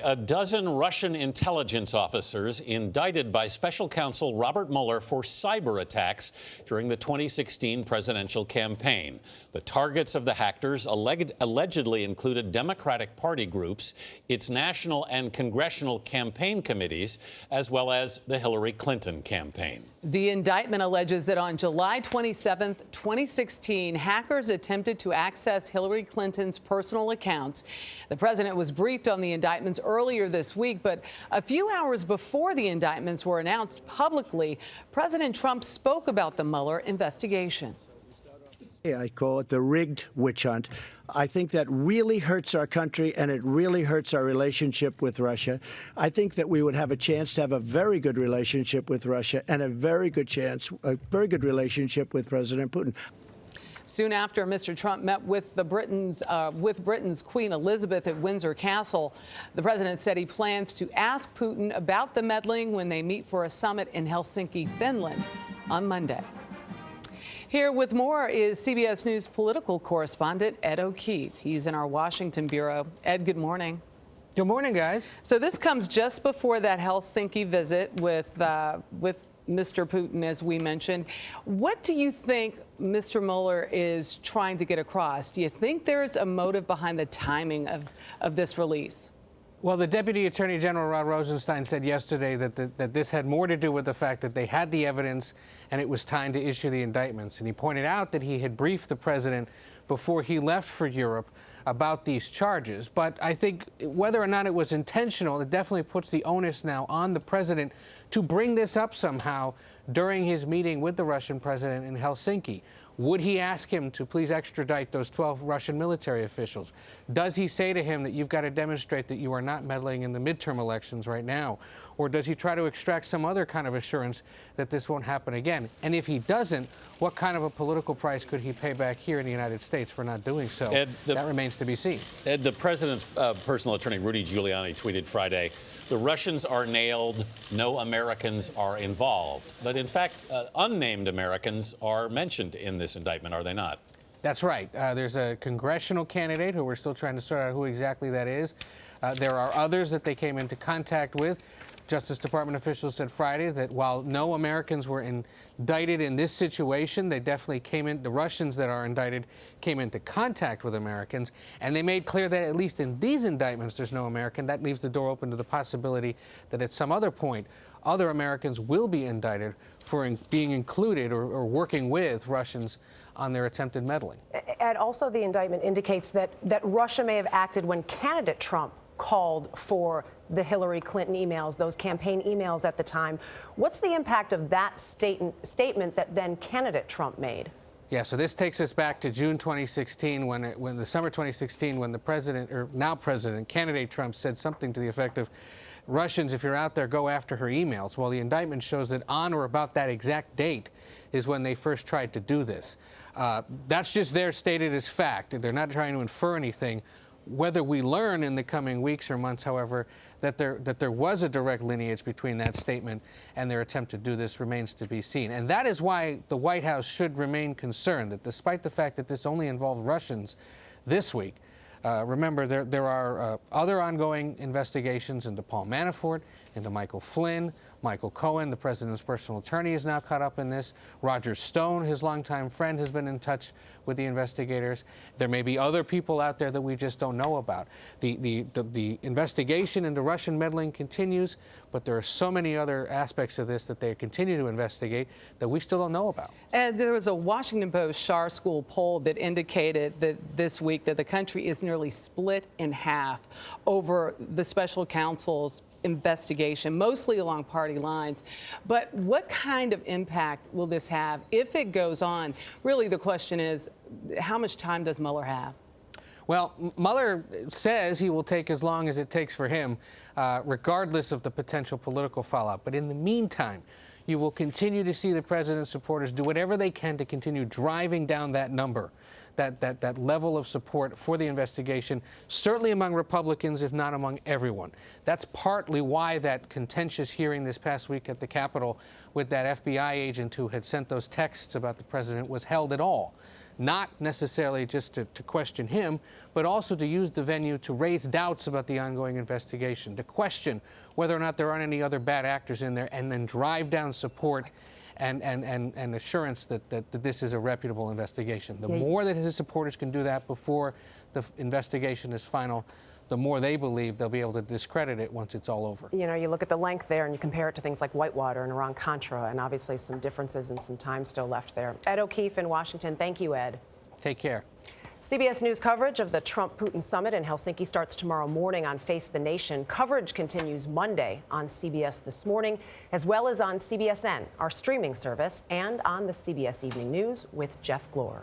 A dozen Russian intelligence officers indicted by special counsel Robert Mueller for cyber attacks during the 2016 presidential campaign. The targets of the hackers allegedly included Democratic Party groups, its national and congressional campaign committees, as well as the Hillary Clinton campaign. The indictment alleges that on July 27, 2016, hackers attempted to access Hillary Clinton's personal accounts. The president was briefed on the indictments earlier this week, but a few hours before the indictments were announced publicly, President Trump spoke about the Mueller investigation. I call it the rigged witch hunt. I think that really hurts our country, and it really hurts our relationship with Russia. I think that we would have a chance to have a very good relationship with Russia and a very good relationship with President Putin. Soon after Mr. Trump met with Britain's Queen Elizabeth at Windsor Castle, the president said he plans to ask Putin about the meddling when they meet for a summit in Helsinki, Finland, on Monday. Here with more is CBS News political correspondent Ed O'Keefe. He's in our Washington bureau. Ed, good morning. Good morning, guys. So this comes just before that Helsinki visit with Mr. Putin, as we mentioned. What do you think Mr. Mueller is trying to get across? Do you think there's a motive behind the timing of this release? Well, the Deputy Attorney General Rod Rosenstein said yesterday that this had more to do with the fact that they had the evidence and it was time to issue the indictments. And he pointed out that he had briefed the president before he left for Europe about these charges. But I think whether or not it was intentional, it definitely puts the onus now on the president to bring this up somehow during his meeting with the Russian president in Helsinki. Would he ask him to please extradite those 12 Russian military officials? Does he say to him that you've got to demonstrate that you are not meddling in the midterm elections right now? Or does he try to extract some other kind of assurance that this won't happen again? And if he doesn't, what kind of a political price could he pay back here in the United States for not doing so? Ed, that remains to be seen. Ed, the president's personal attorney, Rudy Giuliani, tweeted Friday, "The Russians are nailed, no Americans are involved." But in fact, unnamed Americans are mentioned in this indictment, are they not? That's right. There's a congressional candidate who we're still trying to sort out who exactly that is. There are others that they came into contact with. Justice Department officials said Friday that while no Americans were indicted in this situation, they definitely the Russians that are indicted came into contact with Americans, and they made clear that at least in these indictments there's no American. That leaves the door open to the possibility that at some other point other Americans will be indicted for being included or working with Russians on their attempted meddling. And also the indictment indicates that Russia may have acted when candidate Trump called for the Hillary Clinton emails, those campaign emails at the time. What's the impact of that statement that then candidate Trump made? Yeah, so this takes us back to June 2016, when the summer 2016, when the president, or now president, candidate Trump said something to the effect of, Russians, if you're out there, go after her emails. Well, the indictment shows that on or about that exact date is when they first tried to do this. That's just there stated as fact. They're not trying to infer anything. Whether we learn in the coming weeks or months, however, that there was a direct lineage between that statement and their attempt to do this remains to be seen. And that is why the White House should remain concerned that despite the fact that this only involved Russians this week, remember, there are other ongoing investigations into Paul Manafort, into Michael Flynn, Michael Cohen, the president's personal attorney, is now caught up in this. Roger Stone, his longtime friend, has been in touch with the investigators. There may be other people out there that we just don't know about. The investigation into Russian meddling continues, but there are so many other aspects of this that they continue to investigate that we still don't know about. And there was a Washington Post Schar School poll that indicated that this week that the country is nearly split in half over the special counsel's investigation, mostly along party lines. But what kind of impact will this have if it goes on? Really, the question is, how much time does Mueller have? Well, Mueller says he will take as long as it takes for him, regardless of the potential political fallout. But in the meantime, you will continue to see the president's supporters do whatever they can to continue driving down that number, that level of support for the investigation, certainly among Republicans, if not among everyone. That's partly why that contentious hearing this past week at the Capitol with that FBI agent who had sent those texts about the president was held at all. not necessarily just to question him, but also to use the venue to raise doubts about the ongoing investigation, to question whether or not there aren't any other bad actors in there, and then drive down support and assurance that this is a reputable investigation. The more that his supporters can do that before the investigation is final, the more they believe they'll be able to discredit it once it's all over. You know, you look at the length there and you compare it to things like Whitewater and Iran-Contra, and obviously some differences and some time still left there. Ed O'Keefe in Washington. Thank you, Ed. Take care. CBS News coverage of the Trump-Putin summit in Helsinki starts tomorrow morning on Face the Nation. Coverage continues Monday on CBS This Morning, as well as on CBSN, our streaming service, and on the CBS Evening News with Jeff Glor.